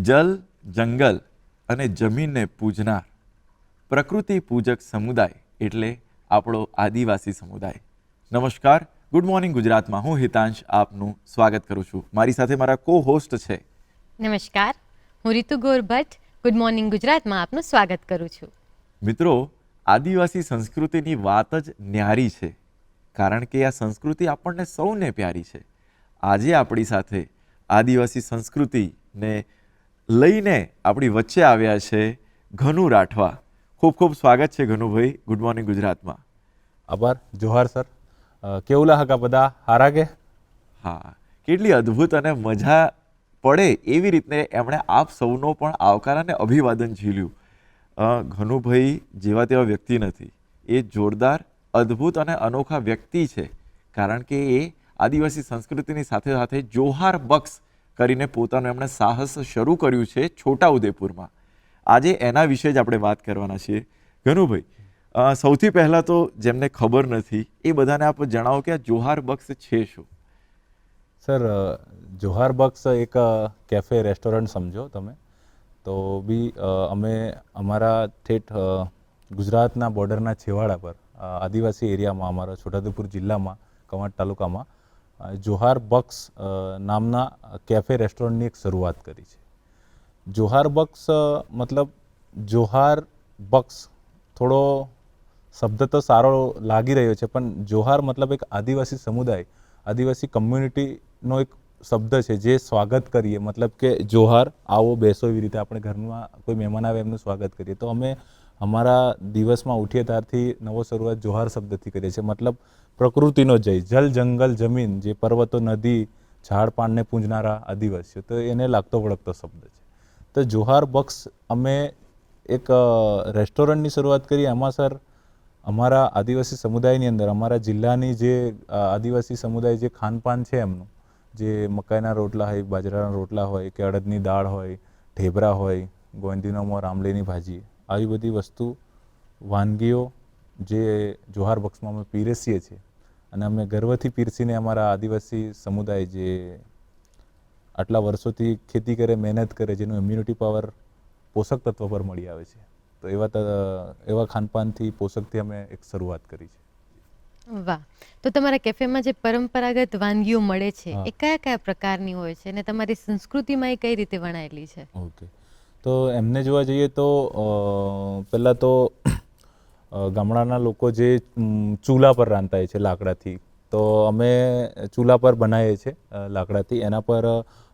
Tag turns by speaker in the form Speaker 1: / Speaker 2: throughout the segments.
Speaker 1: જલ, જંગલ અને જમીનને પૂજનાર પ્રકૃતિ પૂજક સમુદાય એટલે આપણો આદિવાસી સમુદાય. નમસ્કાર, ગુડ મોર્નિંગ ગુજરાતમાં હું હિતાંશ આપનું સ્વાગત કરું છું. મારી સાથે મારા કો હોસ્ટ છે.
Speaker 2: નમસ્કાર, હું રીતુ ગોર ભટ્ટ ગુડ મોર્નિંગ ગુજરાતમાં આપનું સ્વાગત કરું છું.
Speaker 1: મિત્રો, આદિવાસી સંસ્કૃતિની વાત જ ન્યારી છે, કારણ કે આ સંસ્કૃતિ આપણને સૌને પ્યારી છે. આજે આપણી સાથે આદિવાસી સંસ્કૃતિને લઈને આપણી વચ્ચે આવ્યા છે ઘનુ રાઠવા. ખૂબ ખૂબ સ્વાગત છે ઘનુભાઈ ગુડ મોર્નિંગ ગુજરાતમાં.
Speaker 3: આભાર. જોહાર સર. કેવું લાગા બધા? હારા કે?
Speaker 1: હા, કેટલી અદ્ભુત અને મજા પડે એવી રીતે એમણે આપ સૌનો પણ આવકાર અને અભિવાદન ઝીલ્યું. ઘનુભાઈ જેવા તેવા વ્યક્તિ નથી, એ જોરદાર, અદ્ભુત અને અનોખા વ્યક્તિ છે, કારણ કે એ આદિવાસી સંસ્કૃતિની સાથે સાથે જોહાર બક્સ કરીને પોતાનું એમણે સાહસ શરૂ કર્યું છે છોટાઉદેપુરમાં. આજે એના વિશે જ આપણે વાત કરવાના છીએ. ઘનુભાઈ, સૌથી પહેલાં તો જેમને ખબર નથી એ બધાને આપ જણાવો કે આ જોહાર બક્સ છે શું?
Speaker 3: સર, જોહાર બક્સ એક કેફે રેસ્ટોરન્ટ સમજો તમે. તો બી અમે અમારા ઠેઠ ગુજરાતના બોર્ડરના છેવાડા પર આદિવાસી એરિયામાં, અમારા છોટાઉદેપુર જિલ્લામાં, કવાંટ તાલુકામાં જોહાર બક્સ નામના કેફે રેસ્ટોરન્ટની એક શરૂઆત કરી છે. જોહાર બક્સ મતલબ જોહાર બક્સ થોડો શબ્દ તો સારો લાગી રહ્યો છે, પણ જોહાર મતલબ એક આદિવાસી સમુદાય, આદિવાસી કમ્યુનિટીનો એક શબ્દ છે જે સ્વાગત કરીએ, મતલબ કે જોહાર, આવો બેસો, એવી રીતે આપણે ઘરમાં કોઈ મહેમાન આવે એમનું સ્વાગત કરીએ. તો અમે અમારા દિવસમાં ઉઠીએ ત્યારથી નવો શરૂઆત જોહાર શબ્દથી કરીએ છીએ. મતલબ પ્રકૃતિનો જય, જલ, જંગલ, જમીન, જે પર્વતો, નદી, ઝાડ પાનને પૂંજનારા આદિવાસીઓ, તો એને લાગતો વળગતો શબ્દ છે. તો જોહાર બક્સ અમે એક રેસ્ટોરન્ટની શરૂઆત કરી. એમાં સર અમારા આદિવાસી સમુદાયની અંદર, અમારા જિલ્લાની જે આદિવાસી સમુદાય જે ખાનપાન છે એમનું, જે મકાઈના રોટલા હોય, બાજરાના રોટલા હોય, કે અડદની દાળ હોય, ઢેબરા હોય, ગોંદીનો મોર, આમલીની ભાજી, આવી બધી વસ્તુ, વાનગીઓ જે જોહાર બક્સમાં અમે પીરસીએ છીએ. અને અમે ગર્વથી પીરસીને અમારા આદિવાસી સમુદાય જે આટલા વર્ષોથી ખેતી કરે, મહેનત કરે, જેનું ઇમ્યુનિટી પાવર પોષક તત્વ પર મળી આવે છે, તો એવા ખાનપાનથી, પોષકથી અમે એક શરૂઆત કરી છે.
Speaker 2: વાહ! તો તમારા કેફેમાં જે પરંપરાગત વાનગીઓ મળે છે એ કયા કયા પ્રકારની હોય છે અને તમારી સંસ્કૃતિમાં એ કઈ રીતે વણાયેલી છે?
Speaker 3: ઓકે, તો એમને જોવા જઈએ તો પહેલાં તો ગામડાના લોકો જે ચૂલા પર રાંધતા હોય છે લાકડાથી, તો અમે ચૂલા પર બનાવીએ છીએ લાકડાથી. એના પર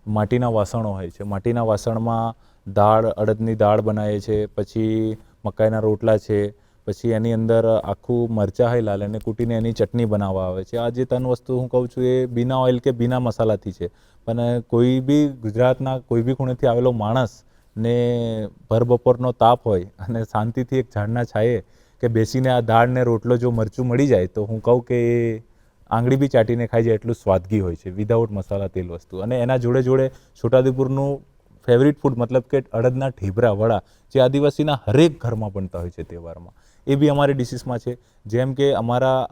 Speaker 3: માટીના વાસણો હોય છે. માટીના વાસણમાં દાળ, અડદની દાળ બનાવીએ છીએ, પછી મકાઈના રોટલા છે, પછી એની અંદર આખું મરચાં હોય લાલ, એને કૂટીને એની ચટણી બનાવવા આવે છે. આ જે ત્રણ વસ્તુ હું કહું છું એ બિના ઓઇલ કે બિના મસાલાથી છે. પણ કોઈ બી ગુજરાતના કોઈ બી ખૂણેથી આવેલો માણસ ને ભર બપોરનો તાપ હોય અને શાંતિથી એક ઝાડના છાયે કે બેસીને આ દાળ ને રોટલો જો મરચું મળી જાય, તો હું કહું કે એ આંગળી બી ચાટીને ખાઈ જાય એટલું સ્વાદગી હોય છે, વિધાઉટ મસાલા તેલ વસ્તુ. અને એના જોડે જોડે છોટાઉદેપુરનું ફેવરિટ ફૂડ, મતલબ કે અડદના ઢેબરા, વડા, જે આદિવાસીના હરેક ઘરમાં બનતા હોય છે તહેવારમાં, એ બી અમારી ડિશિસમાં છે. જેમ કે અમારા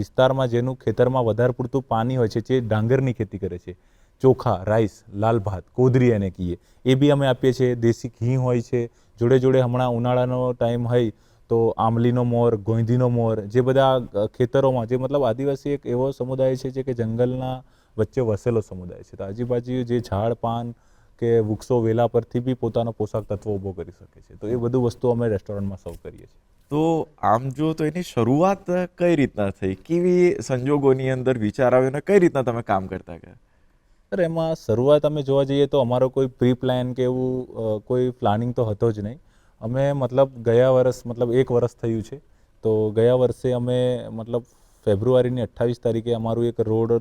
Speaker 3: વિસ્તારમાં જેનું ખેતરમાં વધારે પૂરતું પાણી હોય છે, જે ડાંગરની ખેતી કરે છે, ચોખા, રાઈસ, લાલ ભાત, કોદરી એને કહીએ, એ બી અમે આપીએ છીએ. દેશી ઘી હોય છે. જોડે જોડે હમણાં ઉનાળાનો ટાઈમ હોય તો આમલીનો મોર, ગોંદીનો મોર, જે બધા ખેતરોમાં, જે મતલબ આદિવાસી એક એવો સમુદાય છે જે કે જંગલના વચ્ચે વસેલો સમુદાય છે. તો આજુબાજુ જે ઝાડ પાન કે વૃક્ષો, વેલા પરથી બી પોતાનો પોષક તત્વો ઊભો કરી શકે છે. તો એ બધું વસ્તુ અમે રેસ્ટોરન્ટમાં સર્વ કરીએ છીએ.
Speaker 1: તો આમ જો તો એની શરૂઆત કઈ રીતના થઈ, કેવી સંજોગોની અંદર વિચાર આવ્યો ને કઈ રીતના તમે કામ કરતા ગયા?
Speaker 3: સર, એમાં શરૂઆત અમે જોવા જઈએ તો અમારો કોઈ પ્રી પ્લાન કે એવું કોઈ પ્લાનિંગ તો હતો જ નહીં. અમે મતલબ ગયા વર્ષ, મતલબ 1 વર્ષ થયું છે, તો ગયા વર્ષે અમે મતલબ ફેબ્રુઆરીની 28 તારીખે અમારું એક રોડ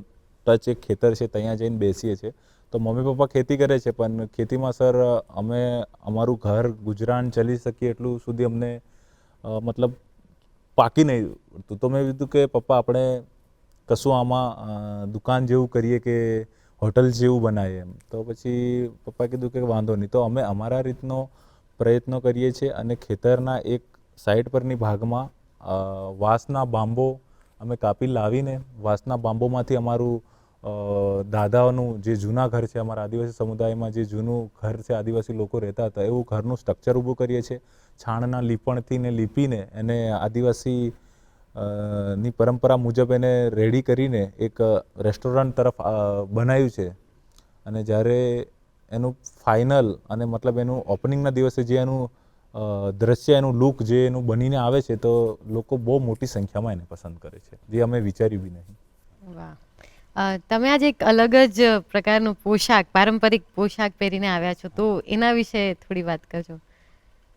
Speaker 3: ટચ એક ખેતર છે, ત્યાં જઈને બેસીએ છીએ. તો મમ્મી પપ્પા ખેતી કરે છે, પણ ખેતીમાં સર અમે અમારું ઘર ગુજરાન ચલી શકીએ એટલું સુધી અમને મતલબ પાકી નહીં. તો મેં કીધું કે પપ્પા આપણે કશું આમાં દુકાન જેવું કરીએ કે હોટલ જેવું બનાવીએ એમ. તો પછી પપ્પાએ કીધું કે વાંધો નહીં. તો અમે અમારા રીતનો પ્રયત્નો કરીએ છીએ અને ખેતરના એક સાઈડ પરની ભાગમાં વાંસના બાંબો અમે કાપી લાવીને વાંસના બાંબોમાંથી અમારું દાદાઓનું જે જૂના ઘર છે, અમારા આદિવાસી સમુદાયમાં જે જૂનું ઘર છે, આદિવાસી લોકો રહેતા હતા એવું ઘરનું સ્ટ્રક્ચર ઊભું કરીએ છીએ. છાણના લીપણથી ને લીપીને એને આદિવાસી ની પરંપરા મુજબ એને રેડી કરીને એક રેસ્ટોરન્ટ તરફ બનાવ્યું છે. અને જ્યારે એનું ફાઇનલ અને મતલબ એનું ઓપનિંગના દિવસે જે એનું દ્રશ્ય, એનું લુક જે એનું બનીને આવે છે, તો લોકો બહુ મોટી સંખ્યામાં એને પસંદ કરે છે, જે અમે વિચાર્યું બી નહીં.
Speaker 2: વાહ. તમે આજે એક અલગ જ પ્રકારનો પોશાક, પારંપરિક પોશાક પહેરીને આવ્યા છો, તો એના વિશે થોડી વાત કરજો.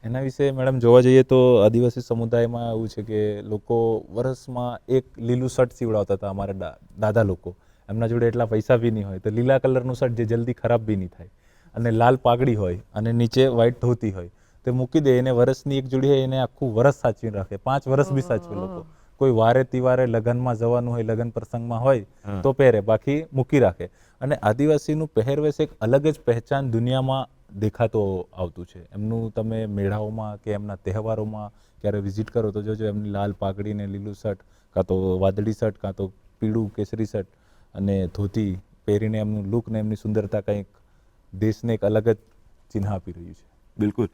Speaker 3: એના વિશે મેડમ જોવા જઈએ તો આદિવાસી સમુદાયમાં એવું છે કે લોકો વર્ષમાં એક લીલું શર્ટ સીવડાવતા હતા. અમારા દાદા લોકો, એમના જોડે એટલા પૈસા બી નહીં હોય તો લીલા કલરનું શર્ટ જે જલ્દી ખરાબ બી નહીં થાય, અને લાલ પાઘડી હોય અને નીચે વ્હાઈટ ધોતી હોય, તે મૂકી દે. એને વર્ષની એક જોડી હોય, એને આખું વર્ષ સાચવીને રાખે, 5 વર્ષ બી સાચવે લોકો. કોઈ વારે તિવારે લગ્નમાં જવાનું હોય, લગ્ન પ્રસંગમાં હોય તો પહેરે, બાકી મૂકી રાખે. અને આદિવાસીનું પહેરવેશ એક અલગ જ પહેચાન દુનિયામાં દેખાતો આવતું છે. એમનું તમે મેળાઓમાં કે એમના તહેવારોમાં ક્યારે વિઝિટ કરો તો જોજો એમની લાલ પાઘડી ને લીલું શર્ટ, કાં તો વાદળી શર્ટ, કાં તો પીળું કેસરી શર્ટ અને ધોતી પહેરીને એમનું લુક ને એમની સુંદરતા કંઈક દેશને એક અલગ જ ચિહ્ન આપી રહ્યું છે.
Speaker 1: બિલકુલ.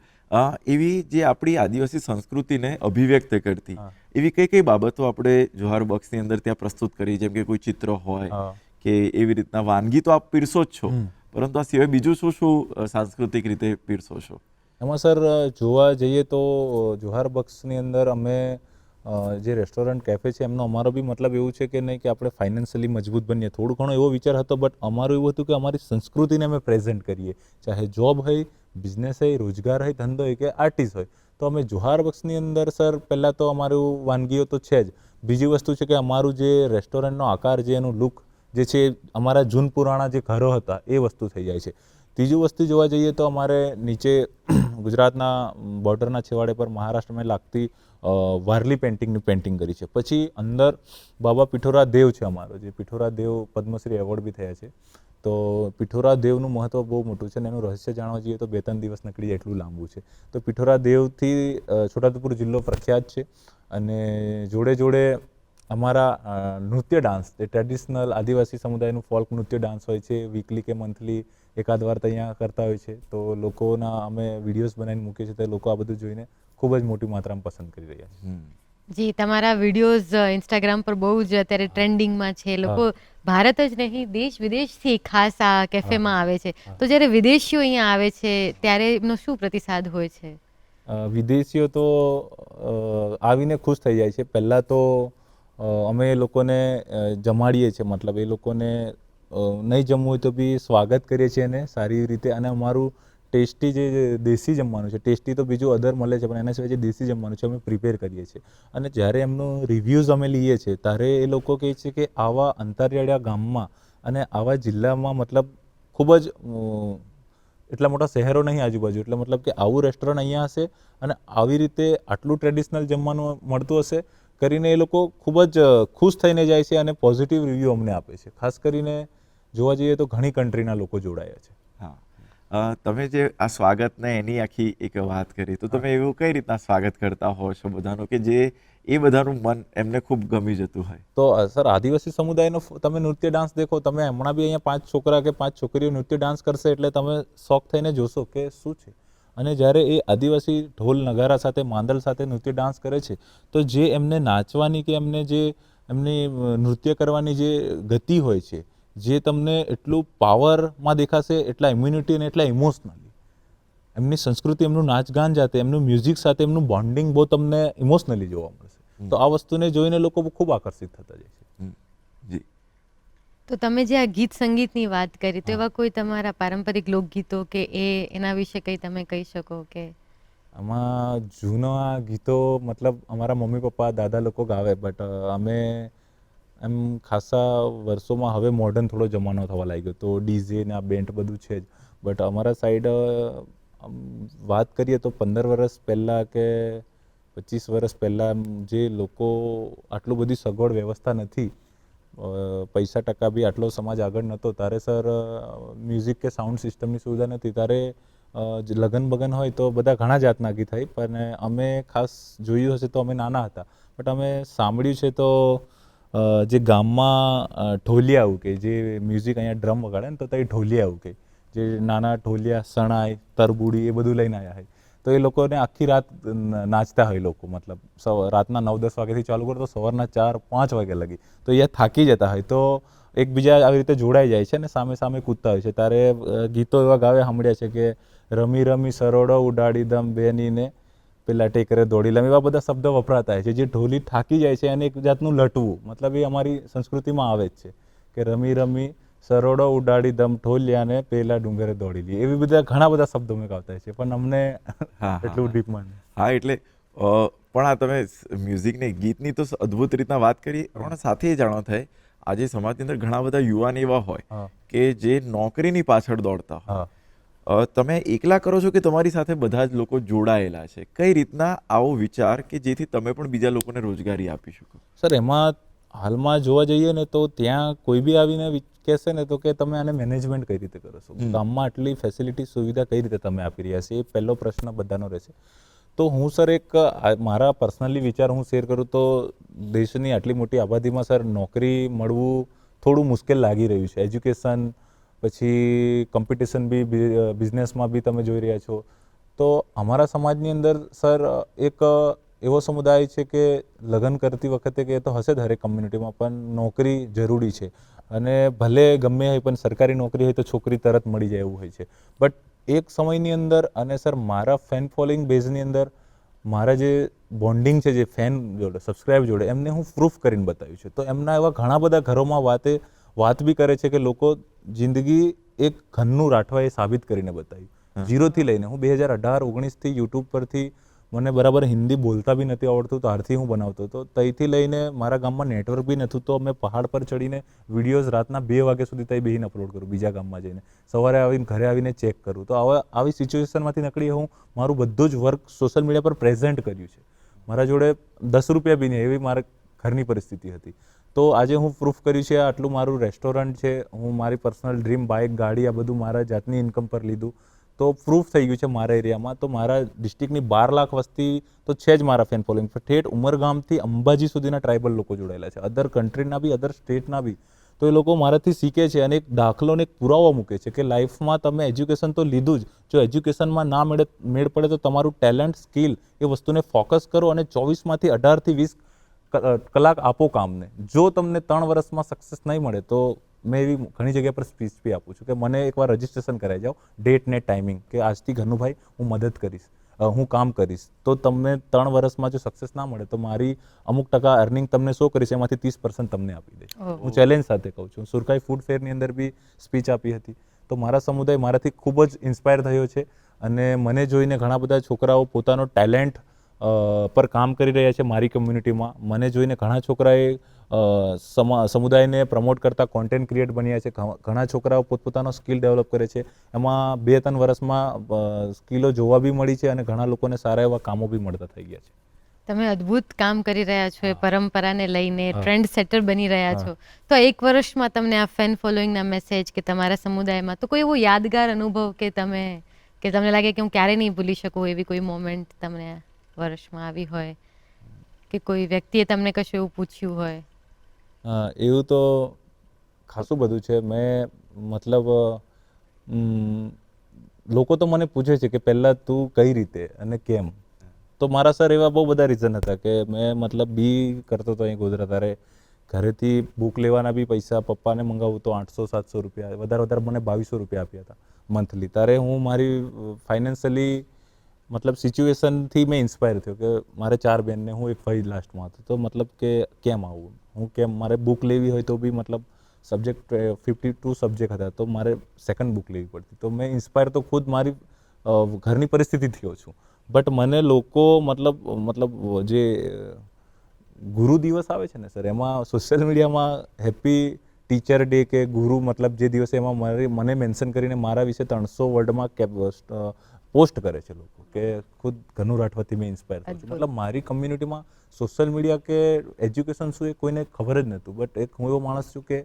Speaker 1: એવી જે આપણી આદિવાસી સંસ્કૃતિને અભિવ્યક્ત કરતી એવી કઈ કઈ બાબતો આપણે જોહાર બોક્સની અંદર ત્યાં પ્રસ્તુત કરી, જેમ કે કોઈ ચિત્ર હોય કે એવી રીતના વાનગી તો આપ પીરસો જ છો, પરંતુ આ સિવાય બીજું શું શું સાંસ્કૃતિક રીતે પીરસો છો?
Speaker 3: એમાં સર જોવા જઈએ તો જોહાર બક્સની અંદર અમે જે રેસ્ટોરન્ટ કેફે છે એમનો અમારો બી મતલબ એવું છે કે નહીં કે આપણે ફાઇનાન્શિયલી મજબૂત બનીએ, થોડું ઘણો એવો વિચાર હતો, બટ અમારું એવું હતું કે અમારી સંસ્કૃતિને અમે પ્રેઝન્ટ કરીએ, ચાહે જોબ હોય, બિઝનેસ હોય, રોજગાર હોય, ધંધો હોય કે આર્ટિસ્ટ હોય. તો અમે જોહાર બક્સની અંદર સર પહેલાં તો અમારું વાનગીઓ તો છે જ, બીજી વસ્તુ છે કે અમારું જે રેસ્ટોરન્ટનો આકાર, જે એનું લુક જે છે અમારા જૂન પુરાણા જે ઘરો હતા એ વસ્તુ થઈ જાય છે. ત્રીજું વસ્તુ જોવા જઈએ તો અમારે નીચે ગુજરાતના બોર્ડરના છેવાડે પર મહારાષ્ટ્રમાં લાગતી વારલી પેઇન્ટિંગની પેઇન્ટિંગ કરી છે. પછી અંદર બાબા પિઠોરા દેવ છે અમારો, જે પિઠોરા દેવ પદ્મશ્રી એવોર્ડ બી થયા છે. તો પિઠોરા દેવનું મહત્ત્વ બહુ મોટું છે અને એનું રહસ્ય જાણવા જઈએ તો 2-3 દિવસ નીકળી જાય એટલું લાંબુ છે. તો પિઠોરા દેવથી છોટાઉદેપુર જિલ્લો પ્રખ્યાત છે. અને જોડે જોડે અમારા નૃત્ય ડાન્સ, જે ટ્રેડિશનલ આદિવાસી સમુદાયનું ફોલ્ક નૃત્ય ડાન્સ હોય છે, વીકલી કે મંથલી એકાદ વાર અહીંયા કરતા હોય છે. તો લોકોના અમે વિડીયોઝ બનાવીને મૂકીએ છીએ, તો લોકો આ બધું જોઈને ખૂબ જ મોટી માત્રામાં પસંદ કરી રહ્યા છે.
Speaker 2: જી, તમારા વિડીયોઝ ઇન્સ્ટાગ્રામ પર બહુ જ અત્યારે ટ્રેન્ડિંગમાં છે. લોકો ભારત જ નહીં, દેશ વિદેશથી ખાસ આ કેફેમાં આવે છે. તો જ્યારે વિદેશીઓ અહીંયા આવે છે ત્યારે એમનો શું પ્રતિસાદ હોય છે?
Speaker 3: વિદેશીઓ તો આવીને ખુશ થઈ જાય છે. પહેલાં તો અમે એ લોકોને જમાડીએ છીએ, મતલબ એ લોકોને નહીં જમવું હોય તો બી સ્વાગત કરીએ છીએ એને સારી રીતે. અને અમારું ટેસ્ટી જે દેશી જમવાનું છે, ટેસ્ટી તો બીજું અધર મળે છે, પણ એના સિવાય જે દેશી જમવાનું છે અમે પ્રિપેર કરીએ છીએ. અને જ્યારે એમનું રિવ્યૂઝ અમે લઈએ છીએ ત્યારે એ લોકો કહે છે કે આવા અંતરિયાળા ગામમાં અને આવા જિલ્લામાં, મતલબ ખૂબ જ એટલા મોટા શહેરો નહીં આજુબાજુ, એટલે મતલબ કે આવું રેસ્ટોરન્ટ અહીંયા હશે અને આવી રીતે આટલું ટ્રેડિશનલ જમવાનું મળતું હશે કરીને એ લોકો ખૂબ જ ખુશ થઈને જાય છે અને પોઝિટિવ રિવ્યૂ અમને આપે છે. ખાસ કરીને જોવા જઈએ તો ઘણી કન્ટ્રીના લોકો જોડાયા છે.
Speaker 1: હા, તમે જે આ સ્વાગતને એની આખી એક વાત કરી, તો તમે એવું કઈ રીતના સ્વાગત કરતા હો છો બધાનું કે જે એ બધાનું મન એમને ખૂબ ગમી જતું હોય?
Speaker 3: તો સર આદિવાસી સમુદાયનો તમે નૃત્ય ડાન્સ દેખો, તમે હમણાં બી અહીંયા 5 છોકરા કે 5 છોકરીઓ નૃત્ય ડાન્સ કરશે એટલે તમે શોખ થઈને જોશો કે શું છે. અને જ્યારે એ આદિવાસી ઢોલ નગારા સાથે, માંદલ સાથે નૃત્ય ડાન્સ કરે છે, તો જે એમને નાચવાની કે એમને જે એમની નૃત્ય કરવાની જે ગતિ હોય છે, જે તમને એટલું પાવરમાં દેખાશે, એટલા ઇમ્યુનિટી અને એટલા ઇમોશનલી એમની સંસ્કૃતિ, એમનું નાચગાન જાતે, એમનું મ્યુઝિક સાથે એમનું બોન્ડિંગ બહુ તમને ઇમોશનલી જોવા મળશે. તો આ વસ્તુને જોઈને લોકો ખૂબ આકર્ષિત થતા જાય છે.
Speaker 1: જી.
Speaker 2: તો તમે જે આ ગીત સંગીતની વાત કરી, તો એવા કોઈ તમારા પારંપરિક લોકગીતો કે એના વિશે કંઈ તમે કહી શકો? કે
Speaker 3: આમાં જૂના ગીતો મતલબ અમારા મમ્મી પપ્પા દાદા લોકો ગાવે, બટ અમે એમ ખાસા વર્ષોમાં હવે મોડર્ન થોડો જમાનો થવા લાગ્યો, તો ડીજે ને આ બેન્ડ બધું છે જ. બટ અમારા સાઈડ વાત કરીએ તો 15 વર્ષ પહેલાં કે 25 વર્ષ પહેલાં જે લોકો આટલું બધી સગવડ વ્યવસ્થા નથી, પૈસા ટકા બી આટલો સમાજ આગળ નહોતો, ત્યારે સર મ્યુઝિક કે સાઉન્ડ સિસ્ટમની સુવિધા નથી. ત્યારે લગન બગન હોય તો બધા ઘણા જાતના ગીત હોય, પણ અમે ખાસ જોયું હશે તો અમે નાના હતા, બટ અમે સાંભળ્યું છે તો જે ગામમાં ઢોલિયા ઉકે, જે મ્યુઝિક અહીંયા ડ્રમ વગાડે ને તો ત્યાં ઢોલિયા ઉકે, જે નાના ઢોલિયા, શણાય, તરબુડી એ બધું લઈને આવ્યા હોય. તો એ લોકોને આખી રાત નાચતા હોય લોકો, મતલબ રાતના 9-10 વાગ્યાથી ચાલુ કરો તો સવારના 4-5 વાગ્યા લગી. તો એ થાકી જતા હોય તો એકબીજા આવી રીતે જોડાઈ જાય છે ને સામે સામે કૂદતા હોય છે. ત્યારે ગીતો એવા ગાવે સાંભળ્યા છે કે રમી રમી સરોડો ઉડાડી દમ બેનીને પેલા ટેકરે દોડી લમ, એવા બધા શબ્દો વપરાતા હોય છે. જે ઢોલી થાકી જાય છે અને એક જાતનું લટવું, મતલબ એ અમારી સંસ્કૃતિમાં આવે જ છે કે રમી રમી સરોડો ઉડાડી દમ ઢોલિયાને પેલા ડુંગરે દોડી લી. એવી બધા ઘણા બધા શબ્દો મેં ગાતા હોય છે, પણ અમને એટલું ડીપમાં નહીં.
Speaker 1: હા, એટલે પણ આ તમે મ્યુઝિકને ગીતની તો અદ્ભુત રીતના વાત કરી, પણ સાથે એ જાણવા થાય આજે સમાજની અંદર ઘણા બધા યુવાન એવા હોય કે જે નોકરીની પાછળ દોડતા હોય. તમે એકલા કરો છો કે તમારી સાથે બધા જ લોકો જોડાયેલા છે? કઈ રીતના આવો વિચાર કે જેથી તમે પણ બીજા લોકોને રોજગારી આપી શકો?
Speaker 3: સર, એમાં હાલમાં જોવા જઈએ ને તો ત્યાં કોઈ બી આવીને કહેશે ને તો કે તમે આને મેનેજમેન્ટ કઈ રીતે કરો છો, ગામમાં આટલી ફેસિલિટી સુવિધા કઈ રીતે તમે આપી રહ્યા છો, એ પહેલો પ્રશ્ન બધાનો રહેશે. તો હું સર એક મારા પર્સનલી વિચાર હું શેર કરું તો દેશની આટલી મોટી આબાદીમાં સર નોકરી મળવું થોડું મુશ્કેલ લાગી રહ્યું છે. એજ્યુકેશન પછી કોમ્પિટિશન બી બિઝનેસમાં બી તમે જોઈ રહ્યા છો. તો અમારા સમાજની અંદર સર એક એવો સમુદાય છે કે લગ્ન કરતી વખતે કે તો હશે જ હરેક કમ્યુનિટીમાં, પણ નોકરી જરૂરી છે. અને ભલે ગમે હોય પણ સરકારી નોકરી હોય તો છોકરી તરત મળી જાય એવું હોય છે. બટ એક સમયની અંદર અને સર મારા ફેન ફોલોઈંગ બેઝની અંદર મારા જે બોન્ડિંગ છે જે ફેન જોડે, સબસ્ક્રાઇબ જોડે, એમને હું પ્રૂફ કરીને બતાવ્યું છે. તો એમના એવા ઘણા બધા ઘરોમાં વાત બી કરે છે કે લોકો જિંદગી એક ઘરનું રાઠવા એ સાબિત કરીને બતાવ્યું. 0થી લઈને હું 2018-19થી યુટ્યુબ પરથી મને બરાબર હિન્દી બોલતા બી નથી આવડતું, ત્યારથી હું બનાવતો હતો. ત્યાંથી લઈને મારા ગામમાં નેટવર્ક બી નહોતું તો મેં પહાડ પર ચડીને વિડીયોઝ રાતના 2 વાગ્યા સુધી ત્યાં બેહીને અપલોડ કરું, બીજા ગામમાં જઈને સવારે આવીને ઘરે આવીને ચેક કરું. તો આવી સિચ્યુએશનમાંથી નીકળી હું મારું બધું જ વર્ક સોશિયલ મીડિયા પર પ્રેઝન્ટ કર્યું છે. મારા જોડે 10 રૂપિયા બી નહીં એવી મારા ઘરની પરિસ્થિતિ હતી. તો આજે હું પ્રૂફ કર્યું છે. આટલું મારું રેસ્ટોરન્ટ છે, હું મારી પર્સનલ ડ્રીમ બાઇક, ગાડી, આ બધું મારા જાતની ઇન્કમ પર લીધું. તો પ્રૂફ થઈ ગયું છે મારા એરિયામાં. તો મારા ડિસ્ટ્રિક્ટની 12 લાખ વસ્તી તો છે જ મારા ફેન ફોલોઈંગ. ઠેઠ ઉમરગામથી અંબાજી સુધીના ટ્રાઇબલ લોકો જોડાયેલા છે, અધર કન્ટ્રીના બી, અધર સ્ટેટના બી. તો એ લોકો મારાથી શીખે છે અને એક દાખલો ને એક પુરાવો મૂકે છે કે લાઈફમાં તમે એજ્યુકેશન તો લીધું જ, જો એજ્યુકેશનમાં ના મેળ પડે તો તમારું ટેલેન્ટ, સ્કિલ એ વસ્તુને ફોકસ કરો અને 24માંથી 18થી 20 કલાક આપો કામને. જો તમને 3 વર્ષમાં સક્સેસ નહીં મળે તો મેં એવી ઘણી જગ્યા પર સ્પીચ બી આપું છું કે મને એકવાર રજિસ્ટ્રેશન કરાવી જાઓ, ડેટ ને ટાઈમિંગ, કે આજથી ઘનુભાઈ હું મદદ કરીશ, હું કામ કરીશ. તો તમને 3 વર્ષમાં જો સક્સેસ ના મળે તો મારી અમુક ટકા અર્નિંગ તમને શો કરીશ, એમાંથી 30% તમને આપી દઈશ. હું ચેલેન્જ સાથે કહું છું. સુરખાઈ ફૂડ ફેરની અંદર બી સ્પીચ આપી હતી. તો મારા સમુદાય મારાથી ખૂબ જ ઇન્સ્પાયર થયો છે અને મને જોઈને ઘણા બધા છોકરાઓ પોતાનો ટેલેન્ટ પર કામ કરી રહ્યા છે મારી કમ્યુનિટીમાં. મને જોઈને ઘણા છોકરાએ સમુદાયને પ્રમોટ કરતા કોન્ટેન્ટ ક્રિએટ બન્યા છે. ઘણા છોકરાઓ પોતપોતાનો સ્કિલ ડેવલપ કરે છે. એમાં 2-3 વર્ષમાં સ્કિલો જોવા બી મળી છે અને ઘણા લોકોને સારા એવા કામો બી મળતા થઈ ગયા છે.
Speaker 2: તમે અદ્ભુત કામ કરી રહ્યા છો, એ પરંપરાને લઈને ટ્રેન્ડ સેટર બની રહ્યા છો. તો 1 વર્ષમાં તમને આ ફેન ફોલોઈંગના મેસેજ કે તમારા સમુદાયમાં તો કોઈ એવો યાદગાર અનુભવ કે તમને લાગે કે હું ક્યારે નહીં ભૂલી શકું, એવી કોઈ મોમેન્ટ તમને વર્ષમાં આવી હોય કે કોઈ વ્યક્તિએ તમને કશું એવું પૂછ્યું હોય?
Speaker 3: એવું તો ખાસું બધું છે. મેં મતલબ લોકો તો મને પૂછે છે કે પહેલાં તું કઈ રીતે અને કેમ. તો મારા સર એવા બહુ બધા રીઝન હતા કે મેં મતલબ બી કરતો હતો અહીં ગોધરા. ત્યારે ઘરેથી બુક લેવાના બી પૈસા પપ્પાને મંગાવું તો 800-700 રૂપિયા, વધારે મને 2200 રૂપિયા આપ્યા હતા મંથલી. ત્યારે હું મારી ફાઇનાન્શિયલી મતલબ સિચ્યુએશનથી મેં ઇન્સ્પાયર થયો કે મારે 4 બહેનને હું એક ભાઈ લાસ્ટમાં હતો. તો મતલબ કે કેમ આવું, હું કેમ, મારે બુક લેવી હોય તો બી મતલબ સબ્જેક્ટ 52 સબ્જેક્ટ હતા તો મારે સેકન્ડ બુક લેવી પડતી. તો મેં ઇન્સ્પાયર તો ખુદ મારી ઘરની પરિસ્થિતિ થયો છું. બટ મને લોકો મતલબ જે ગુરુ દિવસ આવે છે ને સર, એમાં સોશિયલ મીડિયામાં હેપી ટીચર ડે કે ગુરુ મતલબ જે દિવસે એમાં મને મેન્શન કરીને મારા વિશે 300 વર્ડમાં પોસ્ટ કરે છે લોકો કે ખુદ ઘનુ રાઠવાથી મેં ઇન્સ્પાયર થયું છું. મતલબ મારી કમ્યુનિટીમાં સોશિયલ મીડિયા કે એજ્યુકેશન શું એ કોઈને ખબર જ નહોતું. બટ એક હું એવો માણસ છું કે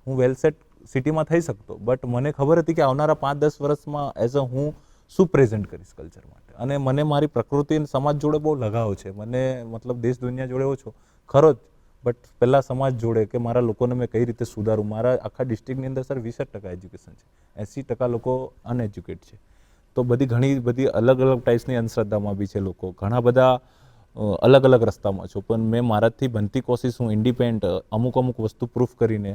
Speaker 3: હું વેલ સેટ સિટીમાં થઈ શકતો, બટ મને ખબર હતી કે આવનારા 5-10 વર્ષમાં એઝ અ હું શું પ્રેઝન્ટ કરીશ કલ્ચર માટે. અને મને મારી પ્રકૃતિ અને સમાજ જોડે બહુ લગાવ છે. મને મતલબ દેશ દુનિયા જોડે ઓછો ખરો જ, બટ પહેલાં સમાજ જોડે કે મારા લોકોને મેં કઈ રીતે સુધારું. મારા આખા ડિસ્ટ્રિક્ટની અંદર સર 20% એજ્યુકેશન છે, 80% લોકો અનએજ્યુકેટ છે. તો ઘણી બધી અલગ અલગ ટાઈપ્સની અંધશ્રદ્ધામાં બી છે લોકો, ઘણા બધા અલગ અલગ રસ્તામાં છો. પણ મેં મારાથી બનતી કોશિશ, હું ઇન્ડિપેન્ડન્ટ અમુક વસ્તુ પ્રૂફ કરીને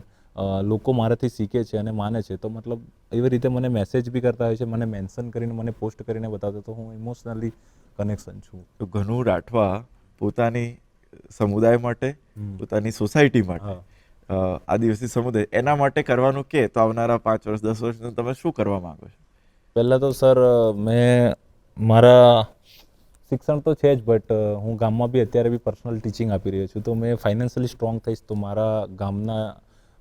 Speaker 3: લોકો મારાથી શીખે છે અને માને છે. તો મતલબ એવી રીતે મને મેસેજ બી કરતા હોય છે, મને મેન્શન કરીને, મને પોસ્ટ કરીને બતાવતા, તો હું ઇમોશનલી કનેક્શન છું.
Speaker 1: તો ઘનુ રાઠવા પોતાની સમુદાય માટે, પોતાની સોસાયટી માટે, આદિવાસી સમુદાય, એના માટે કરવાનું કે તો આવનારા 5 વર્ષ 10 વર્ષ તમે શું કરવા માંગો છો?
Speaker 3: પહેલાં તો સર મેં મારા શિક્ષણ તો છે જ, બટ હું ગામમાં બી અત્યારે બી પર્સનલ ટીચિંગ આપી રહ્યો છું. તો મેં ફાઇનાન્શિયલી સ્ટ્રોંગ થઈશ તો મારા ગામના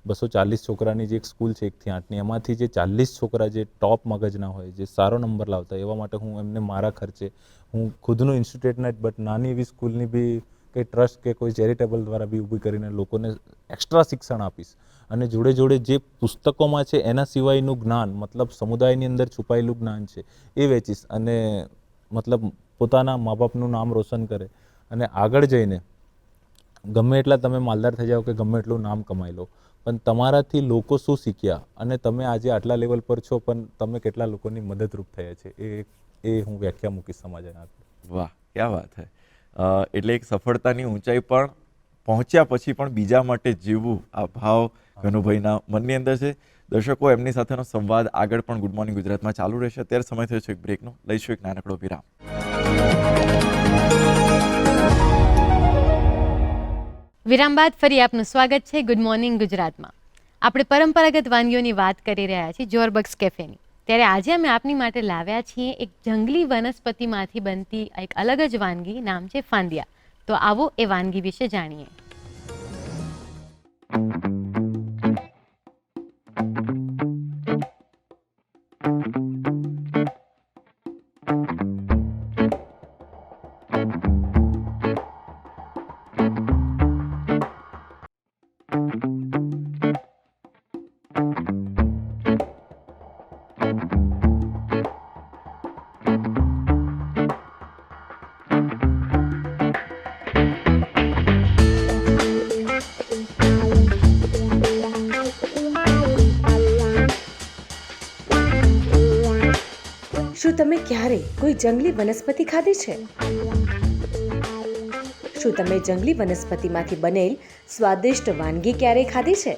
Speaker 3: 240 છોકરાની જે એક સ્કૂલ છે 1 થી 8ની, એમાંથી જે 40 છોકરા જે ટોપ મગજના હોય, જે સારો નંબર લાવતા હોય, એવા માટે હું એમને મારા ખર્ચે, હું ખુદનું ઇન્સ્ટિટ્યૂટ નથી બટ નાની એવી સ્કૂલની બી કંઈ ટ્રસ્ટ કે કોઈ ચેરિટેબલ દ્વારા બી ઊભી કરીને લોકોને એક્સ્ટ્રા શિક્ષણ આપીશ. અને જોડે જોડે જે પુસ્તકોમાં છે એના સિવાયનું જ્ઞાન, મતલબ સમુદાયની અંદર છુપાયેલું જ્ઞાન છે એ વેચીશ. અને મતલબ પોતાના મા બાપનું નામ રોશન કરે અને આગળ જઈને ગમે એટલા તમે માલદાર થઈ જાઓ કે ગમે એટલું નામ કમાઈ લો, પણ તમારાથી લોકો શું શીખ્યા અને તમે આજે આટલા લેવલ પર છો, પણ તમે કેટલા લોકોની મદદરૂપ થયા છે, એ હું વ્યાખ્યા મૂકીશ સમાજને આગળ.
Speaker 1: વાહ, ક્યાં વાત છે. એટલે એક સફળતાની ઊંચાઈ પણ પહોંચ્યા પછી પણ બીજા માટે જીવવું, આ ભાવ ઘનુભાઈના મનની અંદર છે. દર્શકો, એમની સાથેનો સંવાદ આગળ પણ ગુડ મોર્નિંગ ગુજરાતમાં ચાલુ રહેશે. અત્યારે સમય થયો છે એક બ્રેકનો, લઈશું એક નાનકડો વિરામ.
Speaker 2: વિરામ બાદ ફરી આપનું સ્વાગત છે ગુડ મોર્નિંગ ગુજરાતમાં. આપણે પરંપરાગત વાનગીઓની વાત કરી રહ્યા છીએ જોરબક્સ કેફેની. ત્યારે આજે અમે આપની માટે લાવ્યા છીએ એક જંગલી વનસ્પતિમાંથી બનતી એક અલગ જ વાનગી, નામ છે ફાંદિયા. તો આવો એ વાનગી વિશે જાણીએ.
Speaker 4: શું તમે ક્યારે કોઈ જંગલી વનસ્પતિ ખાધી છે? શું તમે જંગલી વનસ્પતિમાંથી બનેલ સ્વાદિષ્ટ વાનગી ક્યારેય ખાધી છે?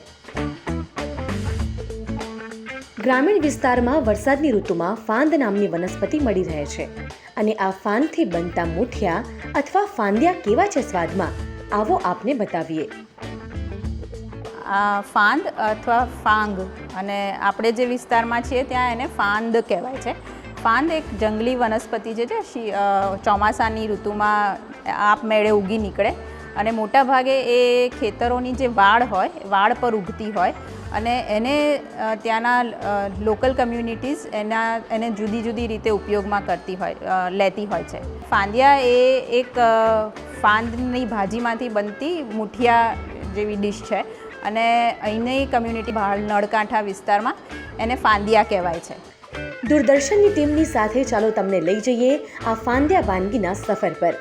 Speaker 4: ગ્રામીણ વિસ્તારમાં વરસાદની ઋતુમાં ફાંદ નામની વનસ્પતિ મળી રહે છે અને આ ફાંદથી બનતા મુઠિયા અથવા ફાંદિયા કેવા છે સ્વાદમાં, આવો આપને બતાવીએ.
Speaker 5: ફાંદ અથવા ફાંગ, અને આપણે જે વિસ્તારમાં છીએ ત્યાં એને ફાંદ કહેવાય છે. ફાંદ એક જંગલી વનસ્પતિ છે જે ચોમાસાની ઋતુમાં આપમેળે ઉગી નીકળે અને મોટાભાગે એ ખેતરોની જે વાડ હોય, વાડ પર ઉગતી હોય અને એને ત્યાંના લોકલ કમ્યુનિટીઝ એને જુદી જુદી રીતે ઉપયોગમાં લેતી હોય છે. ફાંદિયા એ એક ફાંદની ભાજીમાંથી બનતી મુઠિયા જેવી ડિશ છે અને અહીંની કમ્યુનિટી બહાર નળકાંઠા વિસ્તારમાં એને ફાંદિયા કહેવાય છે.
Speaker 4: દૂરદર્શનની ટીમની સાથે ચાલો તમને લઈ જઈએ આ ફાંદિયા વાનગીના સફર પર.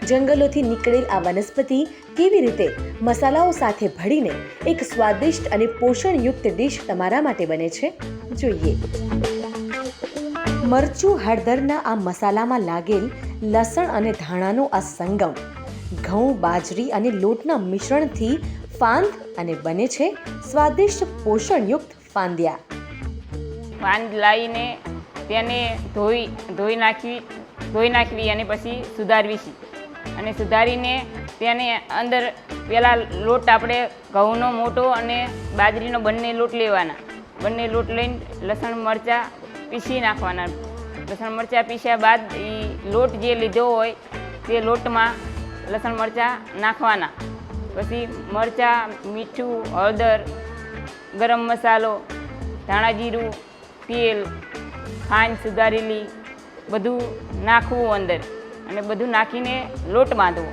Speaker 4: જંગલોથી નીકળેલ આ વનસ્પતિ કેવી રીતે મસાલાઓ સાથે ભળીને એક સ્વાદિષ્ટ અને પોષણયુક્ત ડીશ તમારા માટે બને છે, જોઈએ. મરચું, હળદરના આ મસાલામાં લાગેલ લસણ અને ધાણાનો આ સંગમ ઘઉં, બાજરી અને લોટના મિશ્રણથી ફાંદ અને બને છે સ્વાદિષ્ટ પોષણયુક્ત ફાંદિયા.
Speaker 6: ફાંદ લાવીને તેને ધોઈ નાખવી અને પછી સુધારવી છે. અને સુધારીને તેને અંદર પહેલાં લોટ આપણે ઘઉંનો મોટો અને બાજરીનો બંને લોટ લેવાના. બંને લોટ લઈને લસણ મરચાં પીસી નાખવાના. લસણ મરચાં પીસ્યા બાદ એ લોટ જે લીધો હોય તે લોટમાં લસણ મરચાં નાખવાના. પછી મરચાં, મીઠું, હળદર, ગરમ મસાલો, ધાણા જીરું, તેલ, ખાંડ સુધારેલી બધું નાખવું અંદર અને બધું નાખીને લોટ બાંધવો.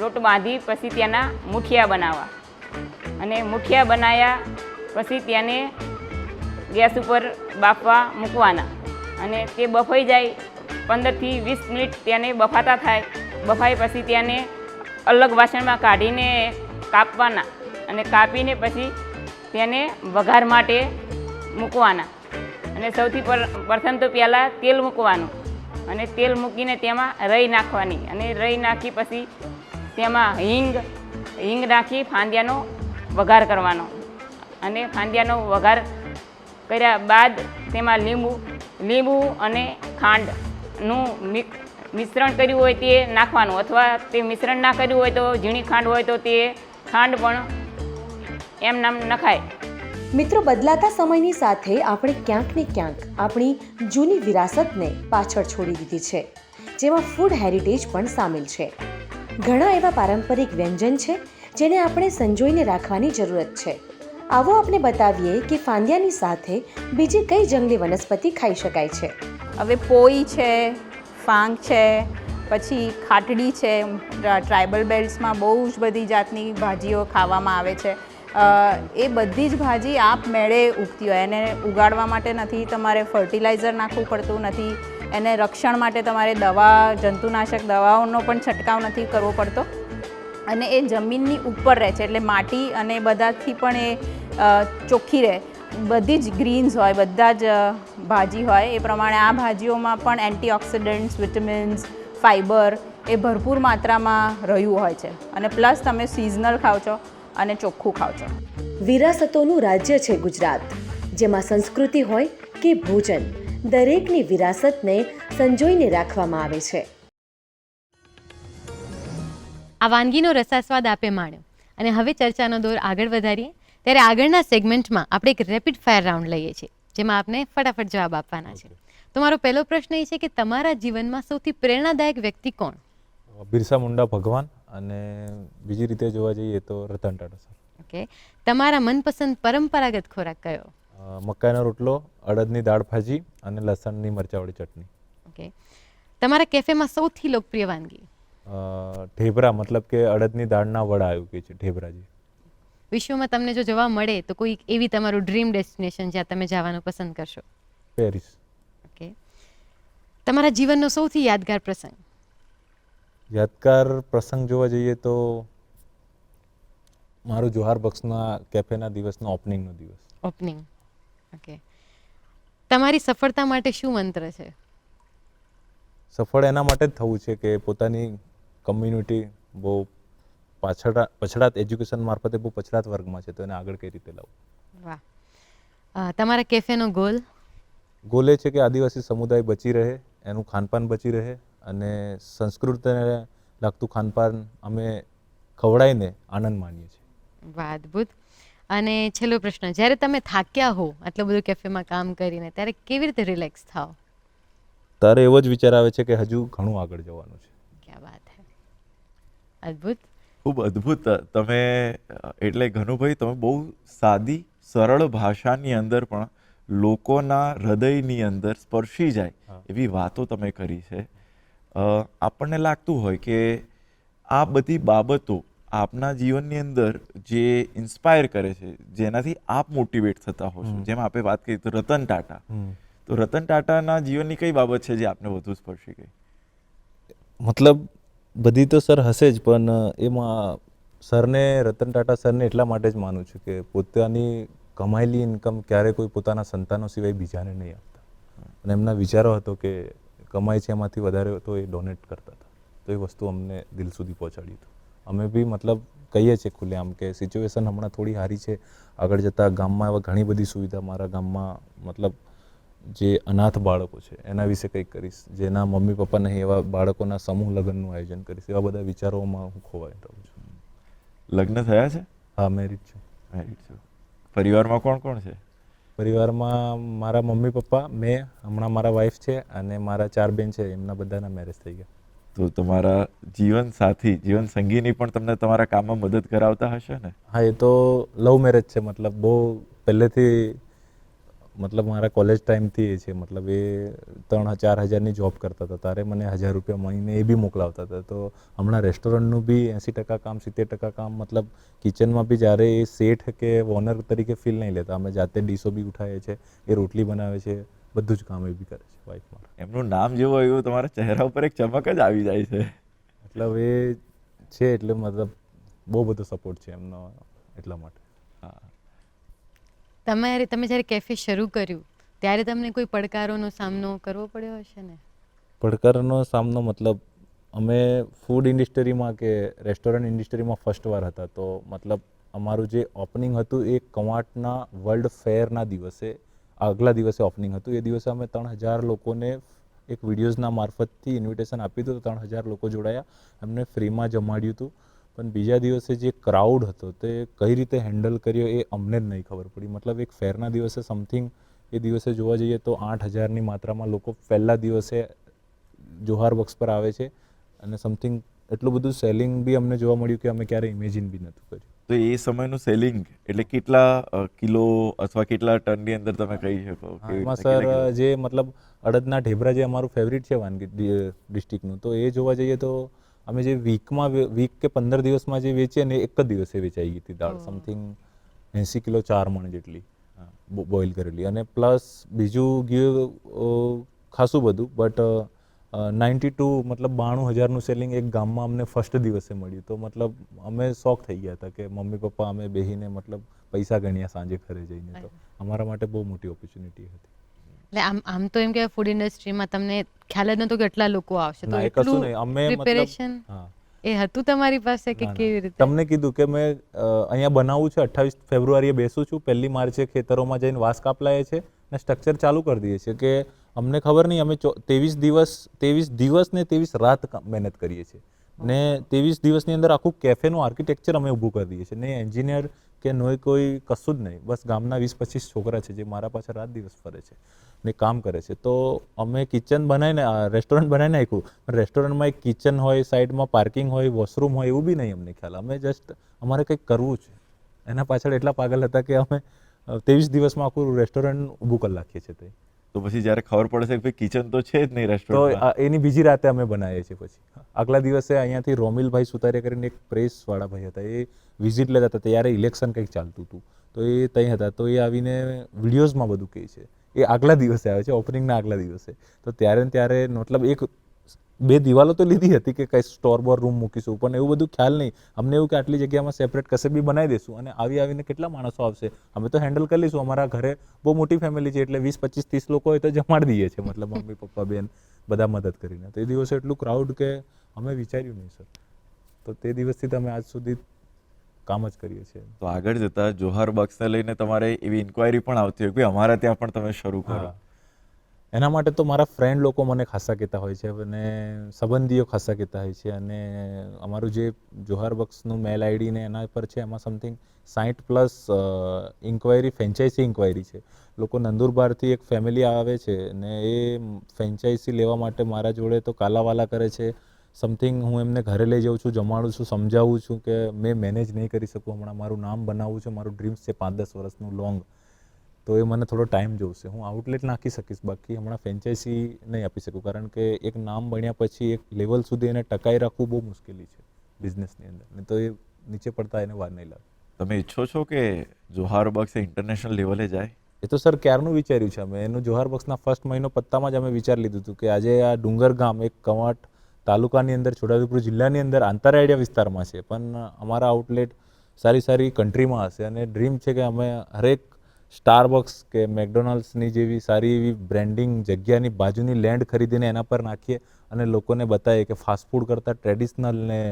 Speaker 6: લોટ બાંધી પછી ત્યાંના મુઠિયા બનાવવા અને મુઠિયા બનાવ્યા પછી તેને ગેસ ઉપર બાફવા મૂકવાના અને તે બફાઈ જાય 15 થી 20 મિનિટ તેને બફાતા થાય. બફાઈ પછી તેને અલગ વાસણમાં કાઢીને કાપવાના અને કાપીને પછી તેને વઘાર માટે મૂકવાના. અને સૌથી પ્રથમ તો પહેલાં તેલ મૂકવાનું અને તેલ મૂકીને તેમાં રઈ નાખવાની અને રઈ નાખી પછી તેમાં હિંગ નાખી ફાંદિયાનો વઘાર કરવાનો અને ફાંદિયાનો વઘાર કર્યા બાદ તેમાં લીંબુ અને ખાંડનું મિશ્રણ કર્યું હોય તે નાખવાનું, અથવા તે મિશ્રણ ના કર્યું હોય તો ઝીણી ખાંડ હોય તો તે ખાંડ પણ એમ નામ નખાય.
Speaker 4: મિત્રો, બદલાતા સમયની સાથે આપણે ક્યાંક ને ક્યાંક આપણી જૂની વિરાસતને પાછળ છોડી દીધી છે, જેમાં ફૂડ હેરિટેજ પણ સામેલ છે. ઘણા એવા પારંપરિક વ્યંજન છે જેને આપણે સંજોઈને રાખવાની જરૂરત છે. આવો આપણે બતાવીએ કે ફાંદિયાની સાથે બીજી કઈ જંગલી વનસ્પતિ ખાઈ શકાય છે.
Speaker 5: હવે પોઈ છે, ફાંગ છે, પછી ખાટડી છે. ટ્રાઇબલ બેલ્ટ્સમાં બહુ જ બધી જાતની ભાજીઓ ખાવામાં આવે છે. એ બધી જ ભાજી આપમેળે ઉગતી હોય. એને ઉગાડવા માટે નથી તમારે ફર્ટિલાઇઝર નાખવું પડતું, નથી એને રક્ષણ માટે તમારે જંતુનાશક દવાઓનો પણ છંટકાવ નથી કરવો પડતો, અને એ જમીનની ઉપર રહે છે એટલે માટી અને બધાથી પણ એ ચોખ્ખી રહે. બધી જ ગ્રીન્સ હોય, બધા જ ભાજી હોય એ પ્રમાણે આ ભાજીઓમાં પણ એન્ટીઓક્સિડન્ટ્સ, વિટામિન્સ, ફાઇબર એ ભરપૂર માત્રામાં રહ્યું હોય છે. અને પ્લસ તમે સિઝનલ ખાઓ છો અને ચોખ્ખું ખાઓ છો.
Speaker 4: વિરાસતોનું રાજ્ય છે ગુજરાત, જેમાં સંસ્કૃતિ હોય કે ભોજન, દરેકની વિરાસતને સંજોઈને રાખવામાં આવે છે.
Speaker 2: આ વાનગીનો રસાસ્વાદ આપે માણ્યો અને હવે ચર્ચાનો દોર આગળ વધારીએ. ત્યારે આગળના સેગમેન્ટમાં આપણે એક રેપિડ ફાયર રાઉન્ડ લઈએ છીએ, જેમાં આપને ફટાફટ જવાબ આપવાના છે. તો મારો પહેલો પ્રશ્ન એ છે કે તમારા જીવનમાં સૌથી પ્રેરણાદાયક વ્યક્તિ કોણ?
Speaker 3: બિરસા મુંડા ભગવાન, અને બીજી રીતે જોવા જઈએ તો રતન ટાટા સર.
Speaker 2: ઓકે. તમારા મનપસંદ પરંપરાગત ખોરાક કયો?
Speaker 3: મકાઈનો રોટલો, અડદની દાળ ભાજી અને લસણની મરચાવાળી ચટણી.
Speaker 2: ઓકે. તમારા કેફેમાં સૌથી લોકપ્રિય વાનગી?
Speaker 3: ઢેબરા, મતલબ કે અડદની દાળના વડા આવ્યું કે છે ઢેબરાજી.
Speaker 2: વિશ્વમાં તમને જો જવા મળે તો કોઈ એવી તમારું ડ્રીમ ડેસ્ટિનેશન જ્યાં તમે જવાનું પસંદ કરશો?
Speaker 3: પેરિસ.
Speaker 2: ઓકે. તમારા જીવનનો સૌથી યાદગાર પ્રસંગ?
Speaker 3: યાદગાર પ્રસંગ જોવા જઈએ તો મારું જોહાર બક્સના કેફેના દિવસનો ઓપનિંગનો દિવસ.
Speaker 2: ઓપનિંગ. ઓકે. તમારી સફળતા માટે શું મંત્ર છે?
Speaker 3: સફળ એના માટે જ થવું છે કે પોતાની કમ્યુનિટી બહુ પછડાત એજ્યુકેશન મારફતે બહુ પછડાત વર્ગમાં છે, તો એને આગળ કઈ રીતે લાવવું.
Speaker 2: વાહ. તમારા કેફેનો ગોલ?
Speaker 3: ગોલ એ છે કે આદિવાસી સમુદાય બચી રહે, એનું ખાનપાન બચી રહે, અને સંસ્કૃતિને લાગતું ખાનપાન અમે ખવડાવીને આનંદ માણીએ છીએ.
Speaker 2: વાહ, અદ્ભુત. અને છેલ્લો પ્રશ્ન, જ્યારે તમે થાક્યા હો આટલું બધું કેફેમાં કામ કરીને, ત્યારે કેવી રીતે રિલેક્સ થાઓ?
Speaker 3: તારે એવો જ વિચાર આવે છે કે હજુ ઘણું આગળ જવાનું છે.
Speaker 2: ક્યા વાત હે. અદ્ભુત.
Speaker 1: ખૂબ અદ્ભુત. તમે એટલે ઘનુભાઈ, તમે બહુ સાદી સરળ ભાષાની અંદર પણ લોકોના હૃદયની અંદર સ્પર્શી જાય એવી વાતો તમે કરી છે. આપણને લાગતું હોય કે આ બધી બાબતો આપના જીવનની અંદર જે ઇન્સ્પાયર કરે છે, જેનાથી આપ મોટિવેટ થતા હો છો, જેમ આપણે વાત કરી તો રતન ટાટા, તો રતન ટાટાના જીવનની કઈ બાબત છે જે આપને વધુ સ્પર્શી ગઈ?
Speaker 3: મતલબ બધી તો સર હશે જ, પણ એમાં સરને, રતન ટાટા સરને એટલા માટે જ માનું છું કે પોતાની કમાયેલી ઇન્કમ ક્યારે કોઈ પોતાના સંતાનો સિવાય બીજાને નહીં આપતા, અને એમના વિચારો હતો કે કમાય છે એમાંથી વધારે તો એ ડોનેટ કરતા હતા. તો એ વસ્તુ અમને દિલ સુધી પહોંચાડ્યું હતું. અમે બી મતલબ કહીએ છીએ ખુલ્લેઆમ કે સિચ્યુએશન હમણાં થોડી સારી છે, આગળ જતાં ગામમાં એવા ઘણી બધી સુવિધા મારા ગામમાં, મતલબ જે અનાથ બાળકો છે એના વિશે કંઈક કરીશ, જેના મમ્મી પપ્પા નહીં એવા બાળકોના સમૂહ લગ્નનું આયોજન કરીશ. એવા બધા વિચારોમાં હું ખોવાઈ રહ્યો છું.
Speaker 1: લગ્ન થયા છે?
Speaker 3: હા, મેરિડ છું.
Speaker 1: મેરિડ છો. પરિવારમાં કોણ કોણ છે?
Speaker 3: પરિવારમાં મારા મમ્મી પપ્પા, મેં, હમણાં મારા વાઈફ છે, અને મારા 4 બેન છે, એમના બધાના મેરેજ થઈ ગયા.
Speaker 1: તો તમારા જીવન સાથી, જીવન સંગીની પણ તમને તમારા કામમાં મદદ કરાવતા હશે ને?
Speaker 3: હા, એ તો લવ મેરેજ છે, મતલબ બહુ પહેલેથી, મતલબ મારા કોલેજ ટાઈમથી એ છે. મતલબ એ 3-4 હજારની જોબ કરતા હતા, તારે મને 1000 રૂપિયા મહિને એ બી મોકલાવતા હતા. તો હમણાં રેસ્ટોરન્ટનું બી 80% કામ, 70% કામ, મતલબ કિચનમાં બી જ્યારે એ શેઠ કે ઓનર તરીકે ફીલ નહીં લેતા. અમે જાતે ડીશો બી ઉઠાવીએ છીએ, એ રોટલી બનાવે છે, બધું જ કામ એ બી કરે છે વાઈફ મારા.
Speaker 1: એમનું નામ જેવું આવ્યું, તમારા ચહેરા ઉપર એક ચમક જ આવી જાય છે.
Speaker 3: મતલબ એ છે, એટલે મતલબ બહુ બધો સપોર્ટ છે એમનો એટલા માટે.
Speaker 2: તમે જ્યારે કેફે શરૂ કર્યું ત્યારે તમને કોઈ પડકારોનો સામનો કરવો પડ્યો હશે ને?
Speaker 3: પડકારનો સામનો મતલબ અમે ફૂડ ઇન્ડસ્ટ્રીમાં કે રેસ્ટોરન્ટ ઇન્ડસ્ટ્રીમાં ફર્સ્ટ વાર હતા, તો મતલબ અમારું જે ઓપનિંગ હતું એ કવાંટના વર્લ્ડ ફેરના દિવસે, આગલા દિવસે ઓપનિંગ હતું. એ દિવસે અમે 3000 લોકોને એક વિડીયોઝના મારફતથી ઇન્વિટેશન આપ્યું હતું. તો 3000 લોકો જોડાયા, એમને ફ્રીમાં જમાડ્યું હતું. પણ બીજા દિવસે જે ક્રાઉડ હતો તે કઈ રીતે હેન્ડલ કર્યો એ અમને જ નહીં ખબર પડી. મતલબ એક ફેરના દિવસે સમથિંગ એ દિવસે જોવા જઈએ તો 8000ની માત્રામાં લોકો પહેલા દિવસે જોહાર બક્સ પર આવે છે, અને સમથિંગ એટલું બધું સેલિંગ બી અમને જોવા મળ્યું કે અમે ક્યારે ઇમેજિન બી નહોતું કર્યું.
Speaker 1: તો એ સમયનું સેલિંગ એટલે કેટલા કિલો અથવા કેટલા ટનની અંદર તમે કહી શકો? કેવી
Speaker 3: એમાં
Speaker 1: રીતે, કેટલા
Speaker 3: સર જે મતલબ અડદના ઢેબરા જે અમારું ફેવરિટ છે વાનગી ડિસ્ટ્રિક્ટનું, તો એ જોવા જઈએ તો અમે જે વીક કે 15 દિવસમાં જે વેચીએ ને એક જ દિવસે વેચાઈ ગઈ હતી દાળ, સમથિંગ 80 કિલો 4 મણ જેટલી બોઇલ કરેલી. અને પ્લસ બીજું ગયું ખાસું બધું, બટ 92 મતલબ 92,000નું સેલિંગ એક ગામમાં અમને ફર્સ્ટ દિવસે મળ્યું. તો મતલબ અમે શોક થઈ ગયા હતા કે મમ્મી પપ્પા અમે બેહીને મતલબ પૈસા ગણ્યા સાંજે ઘરે જઈને. તો અમારા માટે બહુ મોટી ઓપોર્ચ્યુનિટી હતી.
Speaker 2: એટલે આમ તો એમ કે ફૂડ ઇન્ડસ્ટ્રીમાં તમને ખ્યાલ જ નહોતો કે એટલા લોકો આવશે, તો
Speaker 3: ના, એ કશું
Speaker 2: એટલું
Speaker 3: નહીં. અમે મતલબ
Speaker 2: પ્રિપેરેશન
Speaker 3: હા
Speaker 2: એ હતું તમારી પાસે કે
Speaker 3: ના, ના.
Speaker 2: કેવી રીતે?
Speaker 3: તમને કીધું કે મેં અહીંયા બનાવું છે, 28 ફેબ્રુઆરીએ બેસું છું, 1 માર્ચે ખેતરોમાં જઈને વાસ કાપલાએ છે ને સ્ટ્રક્ચર ચાલુ કરી દઈએ છીએ કે અમને ખબર નહીં, અમે 23 દિવસ ને 23 રાત મહેનત કરીએ છીએ ને 23 દિવસની અંદર આખું કેફેનું આર્કિટેક્ચર અમે ઊભું કરી દઈએ છીએ. ને એન્જિનિયર કે કોઈ કશું જ નહીં, બસ ગામના 20-25 છોકરા છે જે મારા પાછળ રાત દિવસ ફરે છે ને કામ કરે છે. તો અમે કિચન બનાવીને રેસ્ટોરન્ટ બનાવી નાખ્યું. રેસ્ટોરન્ટમાં એક કિચન હોય, સાઈડમાં પાર્કિંગ હોય, વોશરૂમ હોય, એવું બી નહીં અમને ખ્યાલ. અમે જસ્ટ અમારે કંઈક કરવું છે એના પાછળ એટલા પાગલ હતા કે અમે 23 દિવસમાં આખું રેસ્ટોરન્ટ ઊભું કરી નાખીએ છીએ.
Speaker 1: તો પછી જ્યારે ખબર પડશે કે ભાઈ કિચન તો છે જ નહીં
Speaker 3: તો
Speaker 1: રેસ્ટોરન્ટમાં,
Speaker 3: એની બીજી રાતે અમે બનાવીએ છીએ. પછી આગલા દિવસે અહીંયાથી રોમિલભાઈ સુતારિયા કરીને એક પ્રેસવાળા ભાઈ હતા, એ વિઝિટ લેતા હતા. ત્યારે ઇલેક્શન કંઈક ચાલતું હતું, તો એ ત્યાં હતા. તો એ આવીને વિડીયોઝમાં બધું કહે છે. એ આગલા દિવસે આવે છે, ઓપનિંગના આગલા દિવસે. તો ત્યારે મતલબ 1-2 દિવાલો તો લીધી હતી કે કઈ સ્ટોર બોર રૂમ મૂકીશું, પણ એવું બધું ખ્યાલ નહીં અમને. એવું કે આટલી જગ્યામાં સેપરેટ કશે બી બનાવી દઈશું અને આવીને કેટલા માણસો આવશે, અમે તો હેન્ડલ કરી લઈશું. અમારા ઘરે બહુ મોટી ફેમિલી છે, એટલે 20, 25, 30 લોકો હોય તો જમાડી દઈએ છીએ, મતલબ મમ્મી પપ્પા બેન બધા મદદ કરીને. તો એ દિવસે એટલું ક્રાઉડ કે અમે વિચાર્યું નહીં સર. તો તે દિવસથી તમે આજ સુધી કામ જ કરીએ છીએ.
Speaker 1: તો આગળ જતા જોહાર બક્સને લઈને તમારે એવી ઇન્ક્વાયરી પણ આવતી હોય કે ભાઈ અમારા ત્યાં પણ તમે શરૂ કરો.
Speaker 3: હા. એના માટે તો મારા ફ્રેન્ડ લોકો મને ખાસા કહેતા હોય છે અને સંબંધીઓ ખાસા કહેતા હોય છે. અને અમારું જે જોહાર બક્સનું મેલ આઈડી ને એના પર છે, એમાં સમથિંગ 60+ ઇન્ક્વાયરી, ફ્રેન્ચાઇઝી ઇન્ક્વાયરી છે. લોકો નંદુરબારથી એક ફેમિલી આવે છે ને એ ફ્રેન્ચાઇઝી લેવા માટે મારા જોડે તો કાલાવાલા કરે છે. સમથિંગ હું એમને ઘરે લઈ જાઉં છું, જમાડું છું, સમજાવું છું કે મેં મેનેજ નહીં કરી શકું હમણાં, મારું નામ બનાવવું છે, મારું ડ્રીમ્સ છે 5-10 વર્ષનું લોંગ, તો એ મને થોડો ટાઈમ જોઈશે. હું આઉટલેટ નાખી શકીશ, બાકી હમણાં ફ્રેન્ચાઇઝી નહીં આપી શકું, કારણ કે એક નામ બન્યા પછી એક લેવલ સુધી એને ટકાઈ રાખવું બહુ મુશ્કેલી છે બિઝનેસની અંદર, ને તો એ નીચે પડતા એને વાર નહીં લાગે.
Speaker 1: તમે ઈચ્છો છો કે જોહાર બક્સ ઇન્ટરનેશનલ લેવલે જાય?
Speaker 3: એ તો સર ક્યારનું વિચાર્યું છે અમે. એનું જોહાર બક્સના ફર્સ્ટ મહિનો પત્તામાં જ અમે વિચારી લીધું હતું કે આજે આ ડુંગર ગામ એક કવાંટ તાલુકાની અંદર, છોટાઉદેપુર જિલ્લાની અંદર આંતરરાયડિયા વિસ્તારમાં છે, પણ અમારા આઉટલેટ સારી કન્ટ્રીમાં હશે. અને ડ્રીમ છે કે અમે હરેક સ્ટારબક્સ કે મેકડોનાલ્ડ્સની જેવી સારી એવી બ્રેન્ડિંગ જગ્યાની બાજુની લેન્ડ ખરીદીને એના પર નાખીએ અને લોકોને બતાવીએ કે ફાસ્ટફૂડ કરતાં ટ્રેડિશનલ ને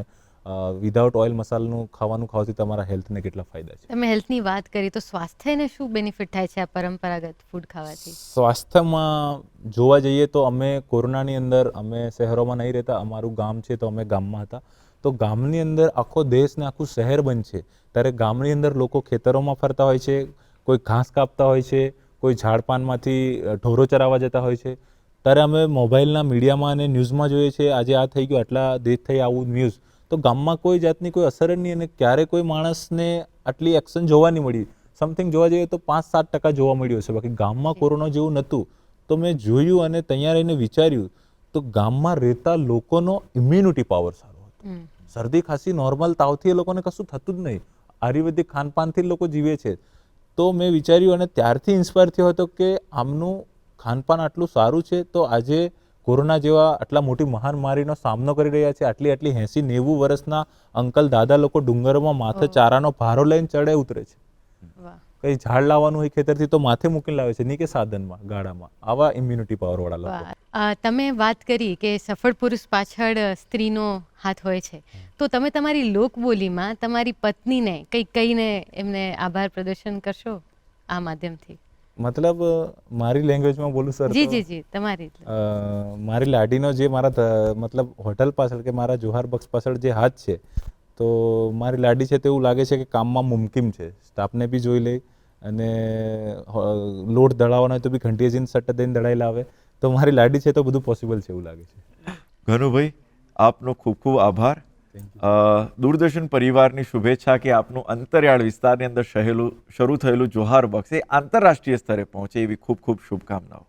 Speaker 3: વિધાઉટ ઓઇલ મસાલાનું ખાવાનું ખાવાથી તમારા હેલ્થને કેટલા ફાયદા છે.
Speaker 2: તમે હેલ્થની વાત કરી તો સ્વાસ્થ્યને શું બેનિફિટ થાય છે આ પરંપરાગત ફૂડ ખાવાથી?
Speaker 3: સ્વાસ્થ્યમાં જોવા જઈએ તો અમે કોરોનાની અંદર અમે શહેરોમાં નહીં રહેતા, અમારું ગામ છે તો અમે ગામમાં હતા. તો ગામની અંદર આખો દેશ ને આખું શહેર બંધ છે, ત્યારે ગામની અંદર લોકો ખેતરોમાં ફરતા હોય છે, કોઈ ઘાસ કાપતા હોય છે, કોઈ ઝાડપાનમાંથી ઢોરો ચરાવવા જતા હોય છે. ત્યારે અમે મોબાઈલના મીડિયામાં અને ન્યૂઝમાં જોઈએ છીએ આજે આ થઈ ગયું, આટલા ડેથ થઈ, આવું ન્યૂઝ. તો ગામમાં કોઈ જાતની કોઈ અસર જ નહીં, અને ક્યારે કોઈ માણસને આટલી એક્શન જોવા નહીં મળી. સમથિંગ જોવા જઈએ તો 5-7% જોવા મળ્યું હશે, બાકી ગામમાં કોરોના જેવું નહોતું. તો મેં જોયું અને ત્યાં રહીને વિચાર્યું તો ગામમાં રહેતા લોકોનો ઇમ્યુનિટી પાવર સારો હતો. શરદી ખાંસી નોર્મલ તાવથી એ લોકોને કશું થતું જ નહીં, આયુર્વેદિક ખાનપાનથી લોકો જીવે છે. તો મેં વિચાર્યું અને ત્યારથી ઇન્સ્પાયર થયો હતો કે આમનું ખાનપાન આટલું સારું છે, તો આજે કોરોના જેવા આટલા મોટી મહામારીનો સામનો કરી રહ્યા છે, આટલી 80-90 વર્ષના અંકલ દાદા લોકો ડુંગરોમાં માથે ચારાનો ભારો લઈને ચડે ઉતરે છે.
Speaker 2: વાહ.
Speaker 3: કઈ ઝાડ લાવવાનું હોય ખેતરથી તો માથે મૂકીને લાવે છે, નહીં કે સાધનમાં, ગાડામાં. આવા ઇમ્યુનિટી પાવરવાળા લોકો.
Speaker 2: વાહ. તમે વાત કરી કે સફળ પુરુષ પાછળ સ્ત્રીનો હાથ હોય છે, તો તમે તમારી લોકબોલીમાં તમારી પત્નીને કંઈક કહીને એમને આભાર પ્રદર્શન કરશો આ માધ્યમથી?
Speaker 3: મતલબ મારી લેંગ્વેજમાં બોલું સર?
Speaker 2: જી જી જી, તમારી.
Speaker 3: મારી લાડીનો જે મારા મતલબ હોટલ પાછળ કે મારા જોહાર બક્સ પાછળ જે હાથ છે, તો મારી લાડી છે, તો એવું લાગે છે કે કામમાં મુમકિન છે. સ્ટાફને બી જોઈ લે, અને લોટ દળાવવાનો હોય તો બી ઘંટીએ જઈને સટ્ટ દઈને દળાઈ લાવે. તો મારી લાડી છે તો બધું પોસિબલ છે એવું લાગે છે.
Speaker 1: ઘનુભાઈ, આપનો ખૂબ ખૂબ આભાર. દૂરદર્શન પરિવારની શુભેચ્છા કે આપનું અંતરિયાળ વિસ્તારની અંદર શરૂ થયેલું જોહાર બક્સ એ આંતરરાષ્ટ્રીય સ્તરે પહોંચે એવી ખૂબ ખૂબ શુભકામનાઓ.